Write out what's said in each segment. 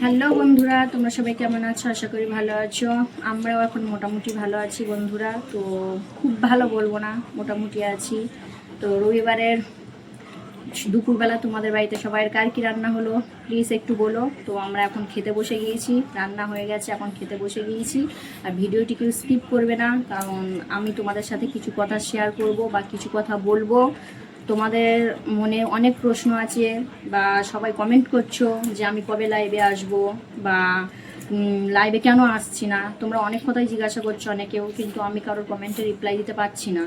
Hello বন্ধুরা, তোমরা সবাই কেমন আছো? আশা করি ভালো আছো। আমরাও এখন মোটামুটি ভালো আছি বন্ধুরা। তো খুব ভালো বলবো না, মোটামুটি আছি। তো রবিবারের দুপুরবেলা তোমাদের বাড়িতে সবাইয়ের কার কী রান্না হলো প্লিজ একটু বলো। তো আমরা এখন খেতে বসে গিয়েছি, রান্না হয়ে গেছে, এখন খেতে বসে গিয়েছি। আর ভিডিওটি কেউ স্কিপ করবে না, কারণ আমি তোমাদের সাথে কিছু কথা শেয়ার করব বা কিছু কথা বলবো। তোমাদের মনে অনেক প্রশ্ন আছে বা সবাই কমেন্ট করছো যে আমি কবে লাইভে আসব বা লাইভে কেন আসছি না। তোমরা অনেক কথাই জিজ্ঞাসা করছো অনেকেও, কিন্তু আমি কারোর কমেন্টে রিপ্লাই দিতে পারছি না।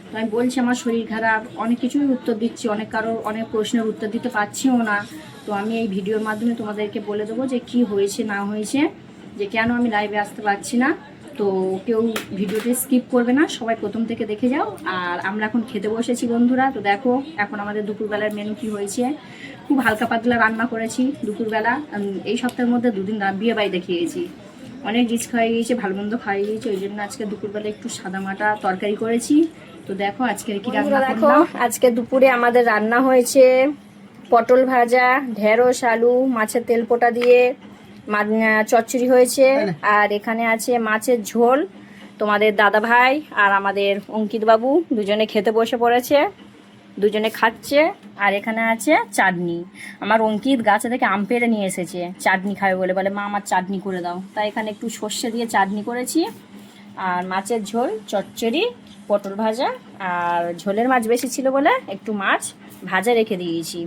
তো আমি বলছি আমার শরীর খারাপ, অনেক কিছুই উত্তর দিচ্ছি, অনেক প্রশ্নের উত্তর দিতে পারছিও না। তো আমি এই ভিডিওর মাধ্যমে তোমাদেরকে বলে দেবো যে কি হয়েছে না হয়েছে, যে কেন আমি লাইভে আসতে পারছি না। তো কেউ ভিডিওটি স্কিপ করবে না, সবাই প্রথম থেকে দেখে যাও। আর আমরা এখন খেতে বসেছি বন্ধুরা। তো দেখো এখন আমাদের দুপুরবেলার মেনু কি হয়েছে। খুব হালকা পাতলা রান্না করেছি দুপুরবেলা। এই সপ্তাহের মধ্যে দুদিন বিয়ে বাড়িতে খেয়েছি, অনেক রিচ খাওয়াই গিয়েছে, ভালো মন্দ খাওয়াই গিয়েছে। ওই জন্য আজকে দুপুরবেলা একটু সাদামাটা তরকারি করেছি। তো দেখো আজকে কি রান্না করলাম। আজকে দুপুরে আমাদের রান্না হয়েছে পটল ভাজা, ঢেঁড়স, আলু, মাছের তেল পোটা দিয়ে চচ্চড়ি হয়েছে। আর এখানে আছে মাছের ঝোল। তোমাদের দাদা ভাই আর আমাদের অঙ্কিত বাবু দুজনে খেতে বসে পড়েছে, দুজনে খাচ্ছে। আর এখানে আছে চাটনি। আমার অঙ্কিত গাছে থেকে আম পেড়ে নিয়ে এসেছে, চাটনি খাবে বলে, বলে মা আমার চাটনি করে দাও। তাই এখানে একটু সর্ষে দিয়ে চাটনি করেছি। আর মাছের ঝোল, চচ্চড়ি, পটল ভাজা। আর ঝোলের মাছ বেশি ছিল বলে একটু মাছ ভাজা রেখে দিয়েছি।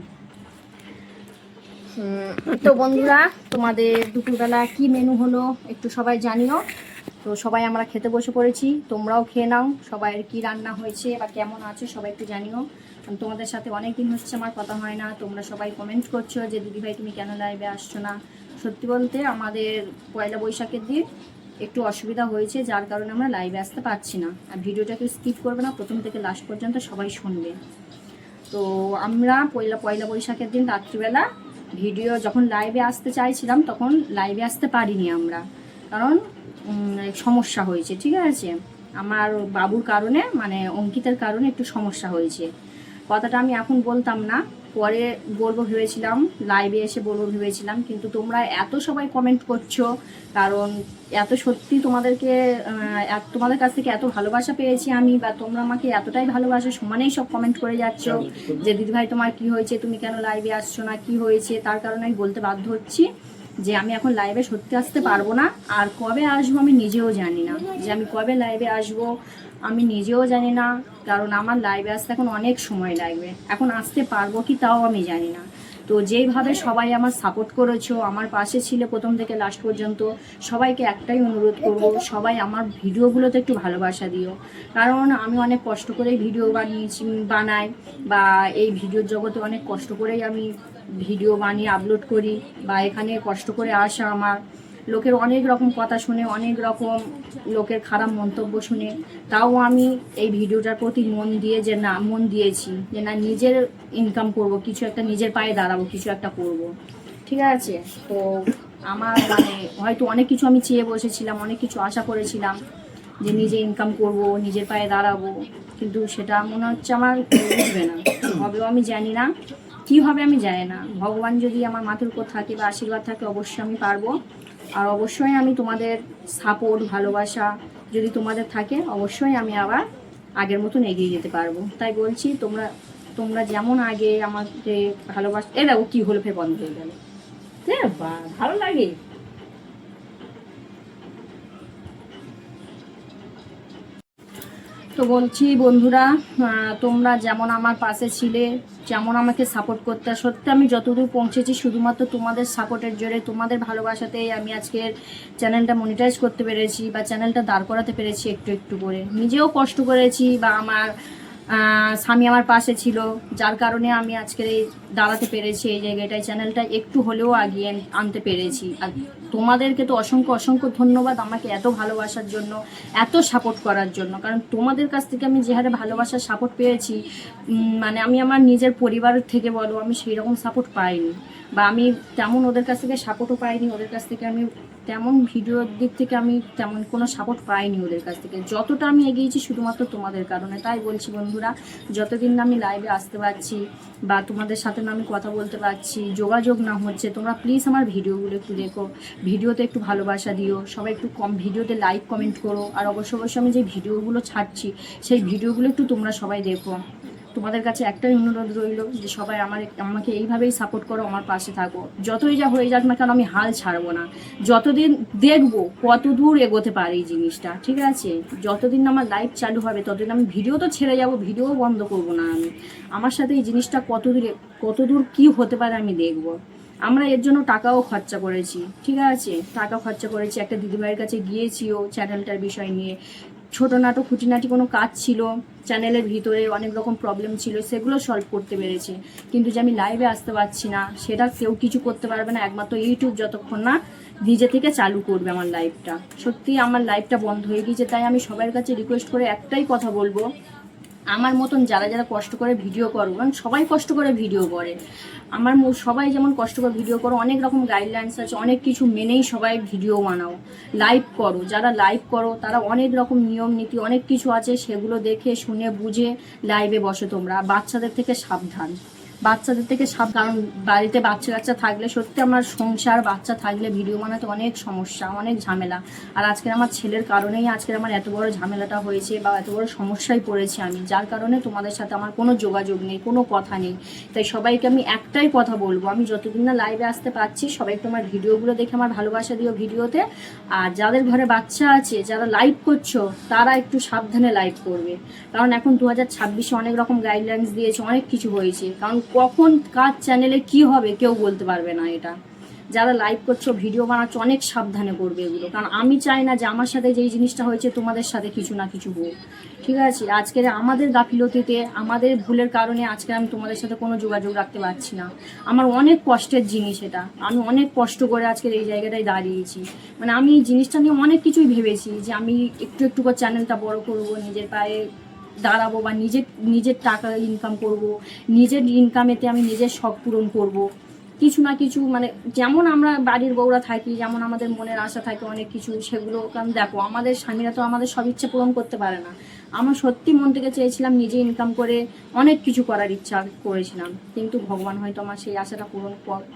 তো বন্ধুরা, তোমাদের দুপুরবেলা কি মেনু হলো একটু সবাই জানিও। তো সবাই আমরা খেতে বসে পড়েছি, তোমরাও খেয়ে নাও। সবাইয়ের কি রান্না হয়েছে বা কেমন আছে সবাই একটু জানিও। তোমাদের সাথে অনেক দিন হচ্ছে আমার কথা হয় না, তোমরা সবাই কমেন্ট করছো যে দিদিভাই তুমি কেন লাইভে আসছো না। সত্যি বলতে আমাদের পয়লা বৈশাখের দিন একটু অসুবিধা হয়েছে, যার কারণে আমরা লাইভে আসতে পারছি না। আর ভিডিওটাকে স্কিপ করবে না, প্রথম থেকে লাস্ট পর্যন্ত সবাই শুনবে। তো আমরা পয়লা বৈশাখের দিন রাত্রিবেলা ভিডিও যখন লাইভে আসতে চাইছিলাম তখন লাইভে আসতে পারিনি আমরা, কারণ সমস্যা হয়েছে। ঠিক আছে, আমার বাবুর কারণে, মানে অঙ্কিতের কারণে একটু সমস্যা হয়েছে। কথাটা আমি এখন বলতাম না, পরে বলবো ভেবেছিলাম, লাইভে এসে বলবো ভেবেছিলাম। কিন্তু তোমরা এত সবাই কমেন্ট করছো, কারণ এত সত্যি তোমাদেরকে তোমাদের কাছ থেকে এত ভালোবাসা পেয়েছি আমি, বা তোমরা আমাকে এতটাই ভালোবাসো, সমানেই সব কমেন্ট করে যাচ্ছ যে দিদিভাই তোমার কি হয়েছে, তুমি কেন লাইভে আসছো না, কি হয়েছে। তার কারণে আমি বলতে বাধ্য হচ্ছি যে আমি এখন লাইভে সত্যি আসতে পারবো না। আর কবে আসবো আমি নিজেও জানি না, যে আমি কবে লাইভে আসবো আমি নিজেও জানি না। কারণ আমার লাইভে আসতে এখন অনেক সময় লাগবে, এখন আসতে পারবো কি তাও আমি জানি না। তো যেইভাবে সবাই আমার সাপোর্ট করেছো, আমার পাশে ছিলে প্রথম থেকে লাস্ট পর্যন্ত, সবাইকে একটাই অনুরোধ করবো, সবাই আমার ভিডিওগুলোতে একটু ভালোবাসা দিও। কারণ আমি অনেক কষ্ট করেই ভিডিও বানাই, বা এই ভিডিওর জগতে অনেক কষ্ট করেই আমি ভিডিও বানিয়ে আপলোড করি, বা এখানে কষ্ট করে আসা আমার। লোকের অনেক রকম কথা শুনে, অনেক রকম লোকের খারাপ মন্তব্য শুনে, তাও আমি এই ভিডিওটার প্রতি মন দিয়েছি যে না, নিজের ইনকাম করব, কিছু একটা নিজের পায়ে দাঁড়াবো, কিছু একটা করব। ঠিক আছে, তো আমার মানে হয়তো অনেক কিছু আমি চেয়ে বসেছিলাম, অনেক কিছু আশা করেছিলাম যে নিজে ইনকাম করব, নিজের পায়ে দাঁড়াবো, কিন্তু সেটা মনে হচ্ছে আমার বুঝবে না, হবেও আমি জানি না, কি হবে আমি জানি না। ভগবান যদি আমার মাথার উপর থাকে বা আশীর্বাদ থাকে, অবশ্যই আমি পারবো। আর অবশ্যই আমি তোমাদের সাপোর্ট, ভালোবাসা যদি তোমাদের থাকে, অবশ্যই আমি আবার আগের মতন এগিয়ে যেতে পারবো। তাই বলছি, তোমরা তোমরা যেমন আগে আমাকে ভালোবাসা, এ দেখো কি হলো, ফের বন্ধ হয়ে গেল। ভালো লাগে। তো বলছি বন্ধুরা, তোমরা যেমন আমার পাশে ছিলে, যেমন আমাকে সাপোর্ট করতে, সত্যি আমি যতদূর পৌঁছেছি শুধুমাত্র তোমাদের সাপোর্টের জোরে, তোমাদের ভালোবাসাতেই আমি আজকের চ্যানেলটা মনিটাইজ করতে পেরেছি, বা চ্যানেলটা দাঁড় করাতে পেরেছি একটু একটু করে। নিজেও কষ্ট করেছি, বা আমার স্বামী আমার পাশে ছিল, যার কারণে আমি আজকের এই দাঁড়াতে পেরেছি এই জায়গাটায়, চ্যানেলটা একটু হলেও আগিয়ে আনতে পেরেছি। আর তোমাদেরকে তো অসংখ্য অসংখ্য ধন্যবাদ আমাকে এত ভালোবাসার জন্য, এত সাপোর্ট করার জন্য। কারণ তোমাদের কাছ থেকে আমি যে হারে ভালোবাসার সাপোর্ট পেয়েছি, মানে আমি আমার নিজের পরিবার থেকে বলো, আমি সেই রকম সাপোর্ট পাইনি। বা আমি তেমন ওদের কাছ থেকে সাপোর্টও পাইনি, ওদের কাছ থেকে আমি তেমন ভিডিওর দিক থেকে আমি তেমন কোনো সাপোর্ট পাইনি ওদের কাছ থেকে। যতটা আমি এগিয়েছি শুধুমাত্র তোমাদের কারণে। তাই বলছি বন্ধুরা, যতদিন না আমি লাইভে আসতে পারছি বা তোমাদের সাথে না আমি কথা বলতে পারছি, যোগাযোগ না হচ্ছে, তোমরা প্লিজ আমার ভিডিওগুলো একটু দেখো, ভিডিওতে একটু ভালোবাসা দিও, সবাই একটু ভিডিওতে লাইক কমেন্ট করো। আর অবশ্যই আমি যে ভিডিওগুলো ছাড়ছি সেই ভিডিওগুলো একটু তোমরা সবাই দেখো। তোমাদের কাছে একটাই অনুরোধ রইল যে সবাই আমাকে এইভাবেই সাপোর্ট করো, আমার পাশে থাকো। যতই যা হয়ে যাক না কেন আমি হাল ছাড়বো না। যতদিন দেখবো কত দূর এগোতে পারে এই জিনিসটা, ঠিক আছে? যতদিন আমার লাইভ চালু হবে ততদিন আমি ভিডিও তো ছেড়ে যাব, ভিডিও বন্ধ করবো না আমি। আমার সাথে এই জিনিসটা কত দূর কী হতে পারে আমি দেখবো। আমরা এর জন্য টাকাও খরচা করেছি, ঠিক আছে? টাকা খরচা করেছি, একটা দিদিভাইয়ের কাছে গিয়েছিও চ্যানেলটার বিষয় নিয়ে। ছোটো নাটো খুঁটিনাটি কোনো কাজ ছিল চ্যানেলের ভিতরে, অনেক রকম প্রবলেম ছিল, সেগুলো সলভ করতে পেরেছি। কিন্তু যে আমি লাইভে আসতে পারছি না সেটা কেউ কিছু করতে পারবে না, একমাত্র ইউটিউব যতক্ষণ না নিজে থেকে চালু করবে আমার লাইভটা। সত্যি আমার লাইভটা বন্ধ হয়ে গিয়েছে। তাই আমি সবার কাছে রিকোয়েস্ট করে একটাই কথা বলবো, আমার মতন যারা যারা কষ্ট করে ভিডিও করো, কারণ সবাই কষ্ট করে ভিডিও করে, সবাই যেমন কষ্ট করে ভিডিও করো, অনেক রকম গাইডলাইন্স আছে, অনেক কিছু মেনেই সবাই ভিডিও বানাও, লাইভ করো। যারা লাইভ করো তারা অনেক রকম নিয়ম নীতি অনেক কিছু আছে, সেগুলো দেখে শুনে বুঝে লাইভে বসো তোমরা। বাচ্চাদের থেকে সাবধান, কারণ বাড়িতে বাচ্চা কাচ্চা থাকলে সত্যি আমার সংসার, বাচ্চা থাকলে ভিডিও বানাতে অনেক সমস্যা, অনেক ঝামেলা। আর আজকের আমার ছেলের কারণেই আজকের আমার এত বড় ঝামেলাটা হয়েছে বা এত বড় সমস্যায় পড়েছি আমি, যার কারণে তোমাদের সাথে আমার কোনো যোগাযোগ নেই, কোনো কথা নেই। তাই সবাইকে আমি একটাই কথা বলবো, আমি যতদিন না লাইভে আসতে পারছি সবাই তোমার ভিডিওগুলো দেখে আমার ভালোবাসা দিও ভিডিওতে। আর যাদের ঘরে বাচ্চা আছে, যারা লাইভ করছো তারা একটু সাবধানে লাইভ করবে, কারণ এখন 2026-এ অনেক রকম গাইডলাইন্স দিয়েছে, অনেক কিছু হয়েছে। কারণ কখন কার চ্যানেলে কি হবে কেউ বলতে পারবে না। এটা যারা লাইভ করছো, ভিডিও বানাচ্ছ, অনেক সাবধানে করবে এগুলো, কারণ আমি চাই না যে আমার সাথে যেই জিনিসটা হয়েছে তোমাদের সাথে কিছু না কিছু হোক, ঠিক আছে? আজকের আমাদের গাফিলতিতে, আমাদের ভুলের কারণে আজকে আমি তোমাদের সাথে কোনো যোগাযোগ রাখতে পারছি না। আমার অনেক কষ্টের জিনিস এটা, আমি অনেক কষ্ট করে আজকের এই জায়গাটায় দাঁড়িয়েছি। মানে আমি এই জিনিসটা নিয়ে অনেক কিছুই ভেবেছি যে আমি একটু একটু করে চ্যানেলটা বড় করব, নিজের পায়ে দাঁড়াবো বা নিজের টাকা ইনকাম করব, নিজের ইনকামেতে আমি নিজের শখ পূরণ করব, কিছু না কিছু। মানে যেমন আমরা বাড়ির বউরা থাকি, যেমন আমাদের মনের আশা থাকে অনেক কিছু, সেগুলো। কারণ দেখো, আমাদের স্বামীরা তো আমাদের সব ইচ্ছে পূরণ করতে পারে না। আমার সত্যি মন থেকে চেয়েছিলাম নিজে ইনকাম করে অনেক কিছু করার ইচ্ছা করেছিলাম, কিন্তু ভগবান হয়তো আমার সেই আশাটা পূরণ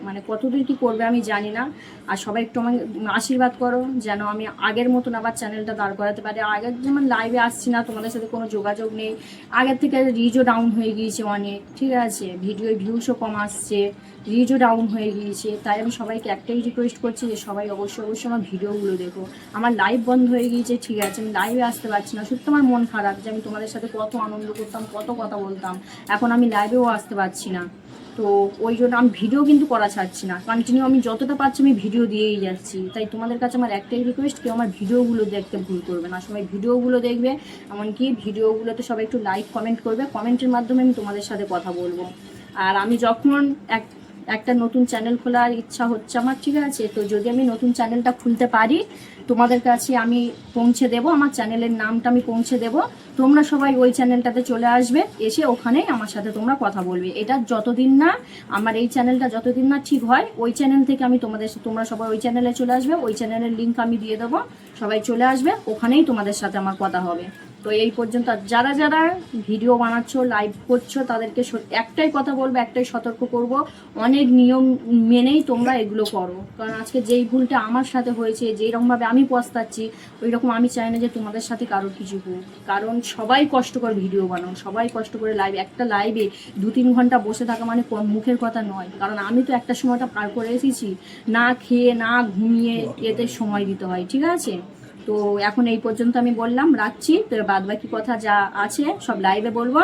মানে কতদূর কী করবে আমি জানি না। আর সবাই একটু আমাকে আশীর্বাদ করো যেন আমি আগের মতন আবার চ্যানেলটা দাঁড় করাতে পারি। আগের যেমন লাইভে আসছি না, তোমাদের সাথে কোনো যোগাযোগ নেই, আগের থেকে রিচও ডাউন হয়ে গিয়েছে অনেক, ঠিক আছে? ভিডিও ভিউসও কম আসছে, রিচও ডাউন হয়ে গিয়েছে। তাই আমি সবাইকে একটাই রিকোয়েস্ট করছি যে সবাই অবশ্যই আমার ভিডিওগুলো দেখো। আমার লাইভ বন্ধ হয়ে গিয়েছে, ঠিক আছে, আমি লাইভে আসতে পারছি না, সত্যি আমার মন খারাপ যে আমি তোমাদের সাথে কত আনন্দ করতাম, কত কথা বলতাম, এখন আমি লাইভেও আসতে পারছি না। তো ওই জন্য আমি ভিডিও কিন্তু করা ছাড়ছি না, কন্টিনিউ আমি যতটা পারছি আমি ভিডিও দিয়েই যাচ্ছি। তাই তোমাদের কাছে আমার একটাই রিকোয়েস্ট, কেউ আমার ভিডিওগুলো দেখতে ভুল করবে না, সবাই ভিডিওগুলো দেখবে, এমনকি ভিডিওগুলোতে সবাই একটু লাইক কমেন্ট করবে, কমেন্টের মাধ্যমে আমি তোমাদের সাথে কথা বলবো। আর আমি যখন একটা নতুন চ্যানেল খোলার ইচ্ছা হচ্ছে আমার, ঠিক আছে? তো যদি আমি নতুন চ্যানেলটা খুলতে পারি তোমাদের কাছে আমি পৌঁছে দেব, আমার চ্যানেলের নামটা আমি পৌঁছে দেব, তোমরা সবাই ওই চ্যানেলটাতে চলে আসবে, এসে ওখানেই আমার সাথে তোমরা কথা বলবে। এটা যতদিন না আমার এই চ্যানেলটা যতদিন না ঠিক হয়, ওই চ্যানেল থেকে আমি তোমরা সবাই ওই চ্যানেলে চলে আসবে, ওই চ্যানেলের লিঙ্ক আমি দিয়ে দেবো, সবাই চলে আসবে, ওখানেই তোমাদের সাথে আমার কথা হবে। তো এই পর্যন্ত যারা যারা ভিডিও বানাচ্ছো, লাইভ করছো, তাদেরকে একটাই কথা বলবো, একটাই সতর্ক করব, অনেক নিয়ম মেনেই তোমরা এগুলো করো। কারণ আজকে যেই ভুলটা আমার সাথে হয়েছে, যেইরকমভাবে আমি পস্তাচ্ছি, ওই রকম আমি চাই না যে তোমাদের সাথে কারোর কিছু হোক। কারণ সবাই কষ্ট করে ভিডিও বানাও, সবাই কষ্ট করে একটা লাইভে 2-3 ঘন্টা বসে থাকা মানে মুখের কথা নয়। কারণ আমি তো একটা সময়টা পার করে এসেছি, না খেয়ে না ঘুমিয়ে এতে সময় দিতে হয়, ঠিক আছে? তো এখন এই পর্যন্ত আমি বললাম, রাখছি। তো বাদ বাকি কথা যা আছে সব লাইভে বলবো।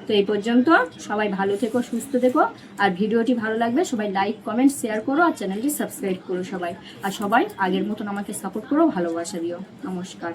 তো এই পর্যন্ত, সবাই ভালো থেকো, সুস্থ থেকো। আর ভিডিওটি ভালো লাগবে সবাই লাইক কমেন্ট শেয়ার করো, আর চ্যানেলটি সাবস্ক্রাইব করো সবাই। আর সবাই আগের মতন আমাকে সাপোর্ট করো, ভালোবাসা দিও। নমস্কার।